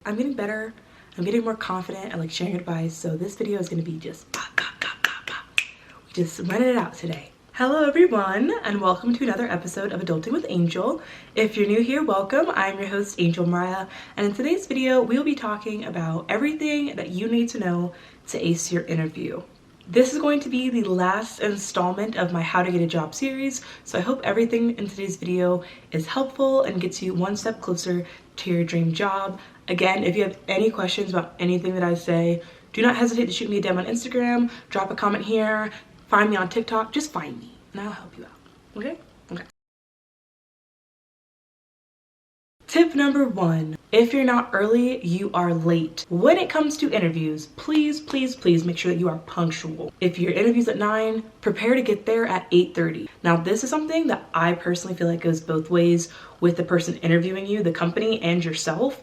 I'm getting better. I'm getting more confident at like sharing advice. So this video is going to be just just running it out today. Hello everyone, and welcome to another episode of Adulting with Angel. If you're new here, welcome. I'm your host, Angel Mariah, and in today's video, we'll be talking about everything that you need to know to ace your interview. This is going to be the last installment of my How to Get a Job series, so I hope everything in today's video is helpful and gets you one step closer to your dream job. Again, if you have any questions about anything that I say, do not hesitate to shoot me a DM on Instagram, drop a comment here, find me on TikTok, just find me and I'll help you out, okay? Okay. Tip number 1, if you're not early, you are late. When it comes to interviews, please make sure that you are punctual. If your interview's at 9, prepare to get there at 8:30. Now, this is something that I personally feel like goes both ways with the person interviewing you, the company, and yourself.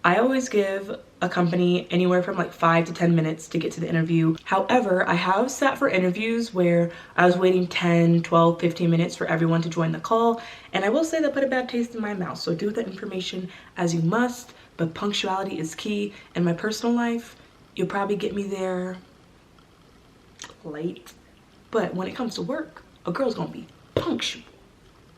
I always give a company anywhere from like 5 to 10 minutes to get to the interview. However, I have sat for interviews where I was waiting 10, 12, 15 minutes for everyone to join the call. And I will say that put a bad taste in my mouth. So do with that information as you must, but punctuality is key. In my personal life, you'll probably get me there late. But when it comes to work, a girl's gonna be punctual.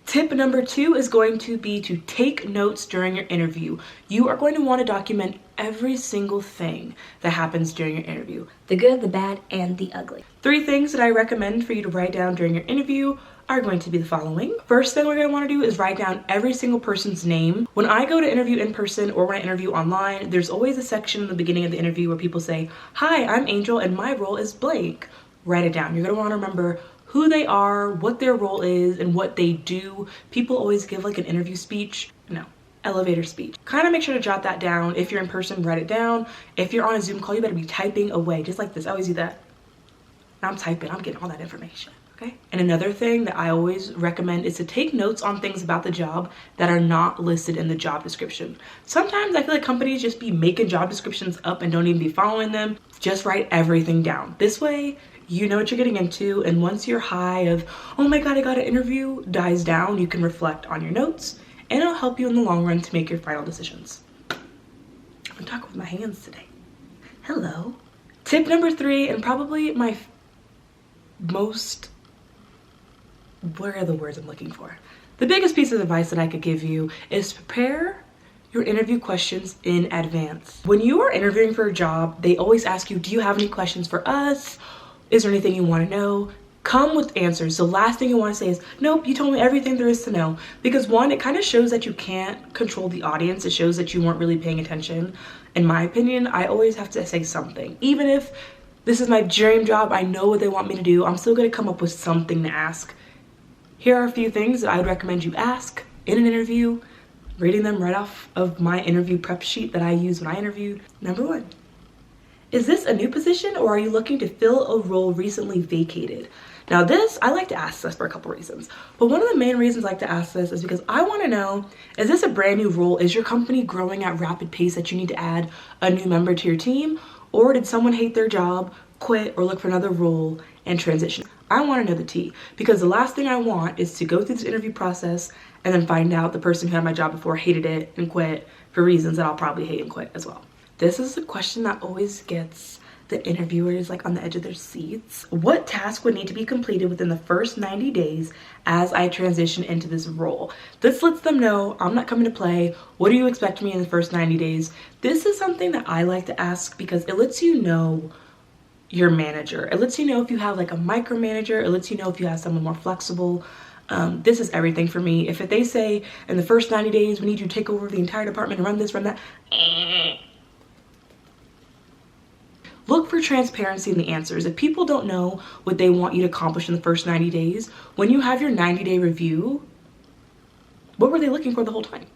Tip number 2 is going to be to take notes during your interview. You are going to want to document every single thing that happens during your interview. The good, the bad, and the ugly. 3 things that I recommend for you to write down during your interview are going to be the following. First thing we're going to want to do is write down every single person's name. When I go to interview in person or when I interview online, there's always a section in the beginning of the interview where people say, "Hi, I'm Angel and my role is blank." Write it down. You're going to want to remember who they are, what their role is, and what they do. People always give like an interview speech. No, elevator speech. Kind of make sure to jot that down. If you're in person, write it down. If you're on a Zoom call, you better be typing away, just like this. I always do that. I'm typing, I'm getting all that information, okay? And another thing that I always recommend is to take notes on things about the job that are not listed in the job description. Sometimes I feel like companies just be making job descriptions up and don't even be following them. Just write everything down. This way, you know what you're getting into, and once your high of, oh my god, I got an interview, dies down, you can reflect on your notes, and it'll help you in the long run to make your final decisions. I'm talking with my hands today. Hello. Tip number 3, and probably my most, what are the words I'm looking for? The biggest piece of advice that I could give you is prepare your interview questions in advance. When you are interviewing for a job, they always ask you, do you have any questions for us? Is there anything you want to know? Come with answers. The last thing you want to say is, nope, you told me everything there is to know. Because 1, it kind of shows that you can't control the audience. It shows that you weren't really paying attention. In my opinion, I always have to say something. Even if this is my dream job, I know what they want me to do, I'm still going to come up with something to ask. Here are a few things that I would recommend you ask in an interview, reading them right off of my interview prep sheet that I use when I interview. Number 1. Is this a new position or are you looking to fill a role recently vacated? Now this, I like to ask this for a couple reasons, but one of the main reasons I like to ask this is because I want to know, is this a brand new role? Is your company growing at rapid pace that you need to add a new member to your team? Or did someone hate their job, quit, or look for another role and transition? I want to know the tea, because the last thing I want is to go through this interview process and then find out the person who had my job before hated it and quit for reasons that I'll probably hate and quit as well. This is a question that always gets the interviewers like on the edge of their seats. What task would need to be completed within the first 90 days as I transition into this role? This lets them know I'm not coming to play. What do you expect me in the first 90 days? This is something that I like to ask because it lets you know your manager. It lets you know if you have like a micromanager. It lets you know if you have someone more flexible. This is everything for me. If they say in the first 90 days, we need you to take over the entire department and run this, run that. Look for transparency in the answers. If people don't know what they want you to accomplish in the first 90 days, when you have your 90-day review, what were they looking for the whole time?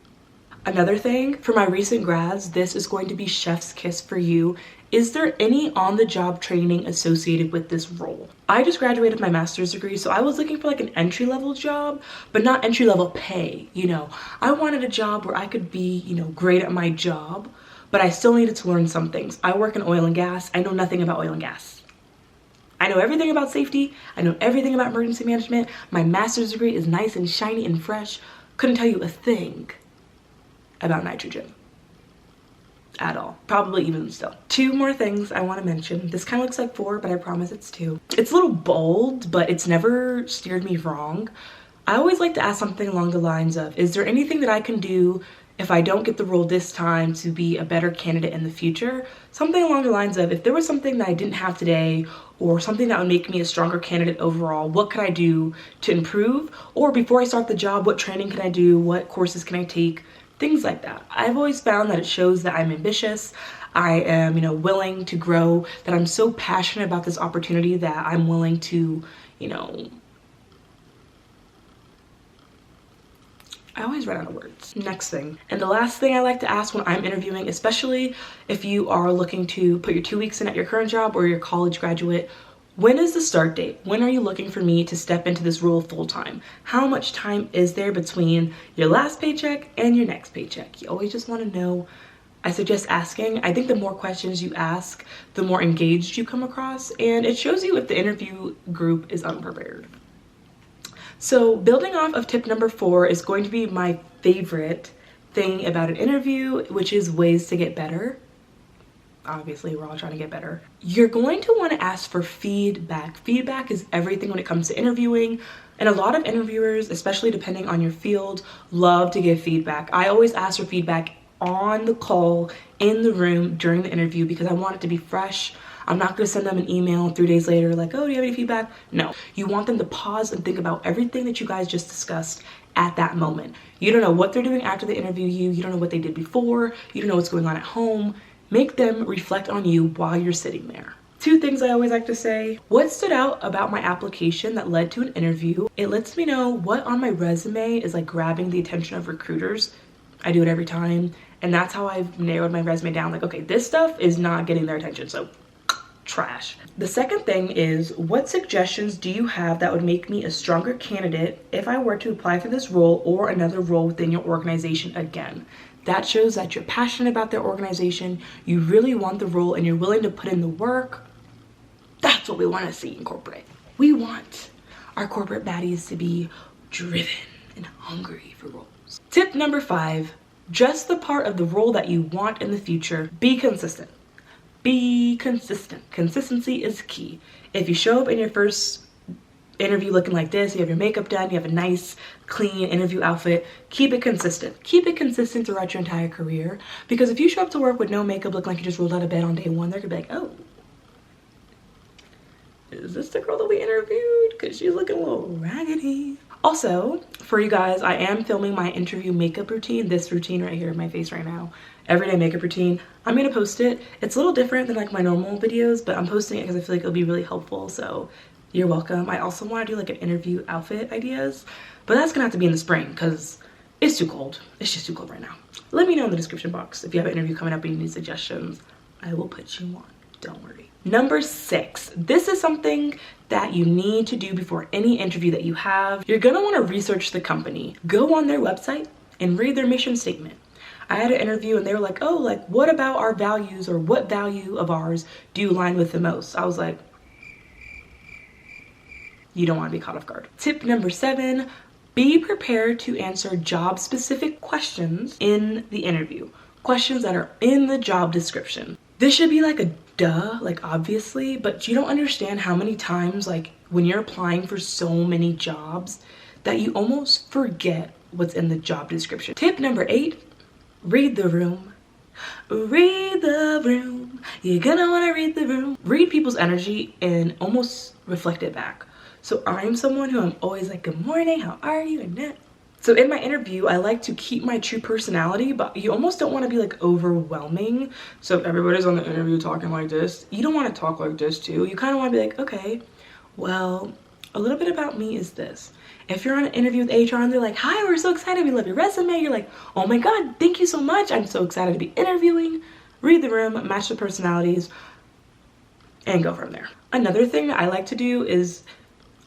Another thing, for my recent grads, this is going to be chef's kiss for you. Is there any on-the-job training associated with this role? I just graduated my master's degree, so I was looking for like an entry-level job, but not entry-level pay, you know. I wanted a job where I could be, you know, great at my job, but I still needed to learn some things. I work in oil and gas. I know nothing about oil and gas. I know everything about safety. I know everything about emergency management. My master's degree is nice and shiny and fresh. Couldn't tell you a thing about nitrogen. at all. Probably even still. 2 more things I want to mention. This kind of looks like 4, but I promise it's 2. It's a little bold, but it's never steered me wrong. I always like to ask something along the lines of, is there anything that I can do if I don't get the role this time to be a better candidate in the future? Something along the lines of, if there was something that I didn't have today or something that would make me a stronger candidate overall, what could I do to improve? Or before I start the job, what training can I do? What courses can I take? Things like that. I've always found that it shows that I'm ambitious. I am, willing to grow, that I'm so passionate about this opportunity that I'm willing to, I always run out of words. Next thing, and the last thing I like to ask when I'm interviewing, especially if you are looking to put your 2 weeks in at your current job or your college graduate, when is the start date? When are you looking for me to step into this role full time? How much time is there between your last paycheck and your next paycheck? You always just want to know. I suggest asking. I think the more questions you ask, the more engaged you come across, and it shows you if the interview group is unprepared. So building off of tip number 4 is going to be my favorite thing about an interview, which is ways to get better. Obviously, we're all trying to get better. You're going to want to ask for feedback. Feedback is everything when it comes to interviewing. And a lot of interviewers, especially depending on your field, love to give feedback. I always ask for feedback on the call, in the room, during the interview, because I want it to be fresh. I'm not going to send them an email 3 days later like, oh, do you have any feedback? No. You want them to pause and think about everything that you guys just discussed at that moment. You don't know what they're doing after they interview you. You don't know what they did before. You don't know what's going on at home. Make them reflect on you while you're sitting there. 2 things I always like to say. What stood out about my application that led to an interview? It lets me know what on my resume is like grabbing the attention of recruiters. I do it every time. And that's how I've narrowed my resume down. Like, okay, this stuff is not getting their attention, so trash. The second thing is, what suggestions do you have that would make me a stronger candidate if I were to apply for this role or another role within your organization again? That shows that you're passionate about their organization, you really want the role, and you're willing to put in the work. That's what we want to see in corporate. We want our corporate baddies to be driven and hungry for roles. Tip number 5, dress the part of the role that you want in the future. Be consistent. Be consistent. Consistency is key. If you show up in your first interview looking like this, you have your makeup done, you have a nice, clean interview outfit, keep it consistent. Keep it consistent throughout your entire career, because if you show up to work with no makeup, looking like you just rolled out of bed on day 1, they're gonna be like, oh, is this the girl that we interviewed? Because she's looking a little raggedy. Also, for you guys, I am filming my interview makeup routine, this routine right here in my face right now. Everyday makeup routine. I'm gonna post it. It's a little different than like my normal videos, but I'm posting it because I feel like it'll be really helpful, so you're welcome. I also want to do like an interview outfit ideas, but that's gonna have to be in the spring because it's too cold. It's just too cold right now. Let me know in the description box if you have an interview coming up and you need suggestions. I will put you on, don't worry. Number 6, this is something that you need to do before any interview that you have. You're gonna want to research the company. Go on their website and read their mission statement. I had an interview and they were like, oh, like what about our values, or what value of ours do you align with the most? I was like, you don't want to be caught off guard. Tip number 7, be prepared to answer job-specific questions in the interview. Questions that are in the job description. This should be like a duh, like obviously, but you don't understand how many times, like when you're applying for so many jobs, that you almost forget what's in the job description. Tip number 8, read the room. Read the room. You're gonna wanna read the room. Read people's energy and almost reflect it back. So I'm someone who I'm always like, good morning, how are you? And that. So in my interview, I like to keep my true personality, but you almost don't want to be like overwhelming. So if everybody's on the interview talking like this, you don't want to talk like this too. You kind of want to be like, okay, well, a little bit about me is this. If you're on an interview with HR and they're like, hi, we're so excited, we love your resume. You're like, oh my God, thank you so much. I'm so excited to be interviewing. Read the room, match the personalities, and go from there. Another thing that I like to do is,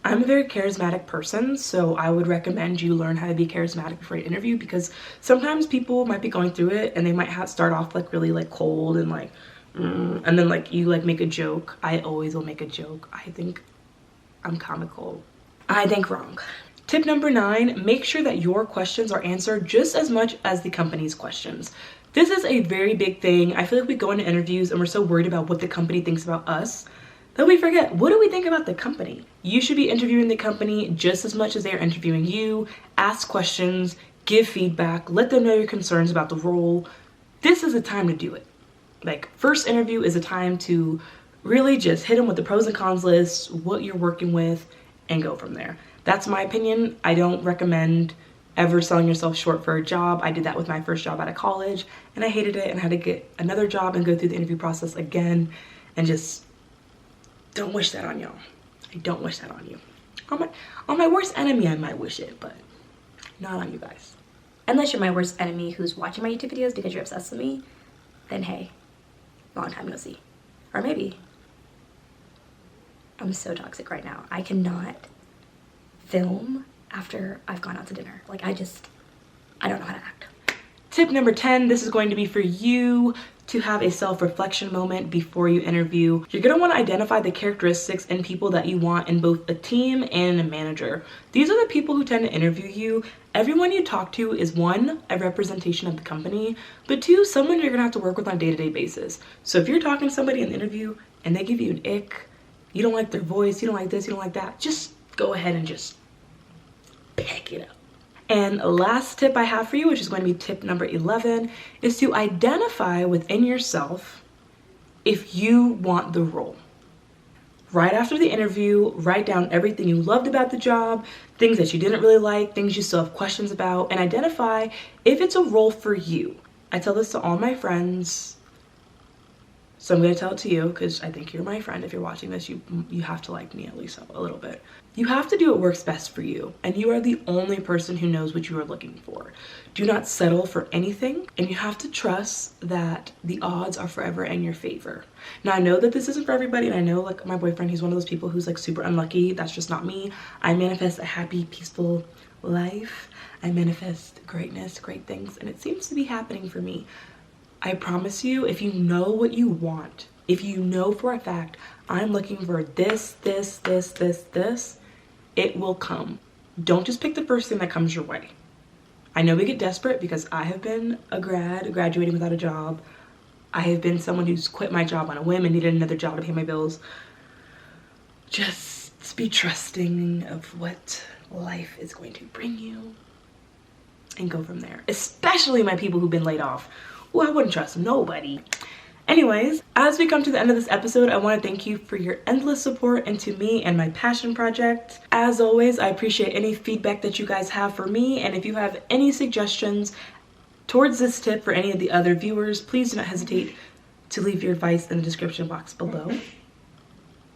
I'm a very charismatic person, so I would recommend you learn how to be charismatic before you interview, because sometimes people might be going through it and they might start off like really like cold and like, and then like you like make a joke. I always will make a joke. I think I'm comical. I think wrong. Tip number 9, make sure that your questions are answered just as much as the company's questions. This is a very big thing. I feel like we go into interviews and we're so worried about what the company thinks about us that we forget, what do we think about the company? You should be interviewing the company just as much as they're interviewing you. Ask questions, give feedback, let them know your concerns about the role. This is a time to do it. Like, first interview is a time to really just hit them with the pros and cons list, what you're working with, and go from there. That's my opinion. I don't recommend ever selling yourself short for a job. I did that with my first job out of college and I hated it and had to get another job and go through the interview process again, and just don't wish that on y'all. I don't wish that on you. On my worst enemy, I might wish it, but not on you guys. Unless you're my worst enemy who's watching my YouTube videos because you're obsessed with me, then hey, long time no see. Or maybe I'm so toxic right now. I cannot film after I've gone out to dinner. Like, I don't know how to act. Tip number 10, this is going to be for you to have a self-reflection moment before you interview. You're gonna wanna identify the characteristics and people that you want in both a team and a manager. These are the people who tend to interview you. Everyone you talk to is, one, a representation of the company, but two, someone you're gonna have to work with on a day-to-day basis. So if you're talking to somebody in the interview and they give you an ick, you don't like their voice, you don't like this, you don't like that, just go ahead and just pick it up. And last tip I have for you, which is going to be tip number 11, is to identify within yourself if you want the role. Right after the interview, write down everything you loved about the job, things that you didn't really like, things you still have questions about, and identify if it's a role for you. I tell this to all my friends, so I'm going to tell it to you because I think you're my friend. If you're watching this, you have to like me at least a little bit. You have to do what works best for you, and you are the only person who knows what you are looking for. Do not settle for anything, and you have to trust that the odds are forever in your favor. Now, I know that this isn't for everybody, and I know, like, my boyfriend, he's one of those people who's like super unlucky. That's just not me. I manifest a happy, peaceful life. I manifest greatness, great things, and it seems to be happening for me. I promise you, if you know what you want, if you know for a fact, I'm looking for this, it will come. Don't just pick the first thing that comes your way. I know we get desperate because I have been a graduating without a job. I have been someone who's quit my job on a whim and needed another job to pay my bills. Just be trusting of what life is going to bring you and go from there. Especially my people who've been laid off. Oh, I wouldn't trust nobody. Anyways, as we come to the end of this episode, I want to thank you for your endless support into me and my passion project. As always, I appreciate any feedback that you guys have for me, and if you have any suggestions towards this tip for any of the other viewers, please do not hesitate to leave your advice in the description box below.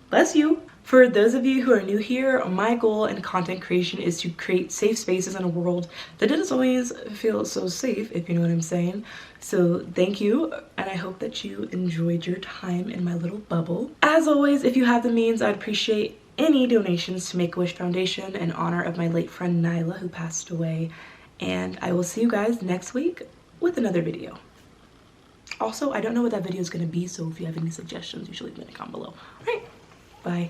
Bless you! For those of you who are new here, my goal in content creation is to create safe spaces in a world that doesn't always feel so safe, if you know what I'm saying. So thank you, and I hope that you enjoyed your time in my little bubble. As always, if you have the means, I'd appreciate any donations to Make-A-Wish Foundation in honor of my late friend Nyla, who passed away. And I will see you guys next week with another video. Also, I don't know what that video is going to be, so if you have any suggestions, you should leave them in the comment below. All right, bye.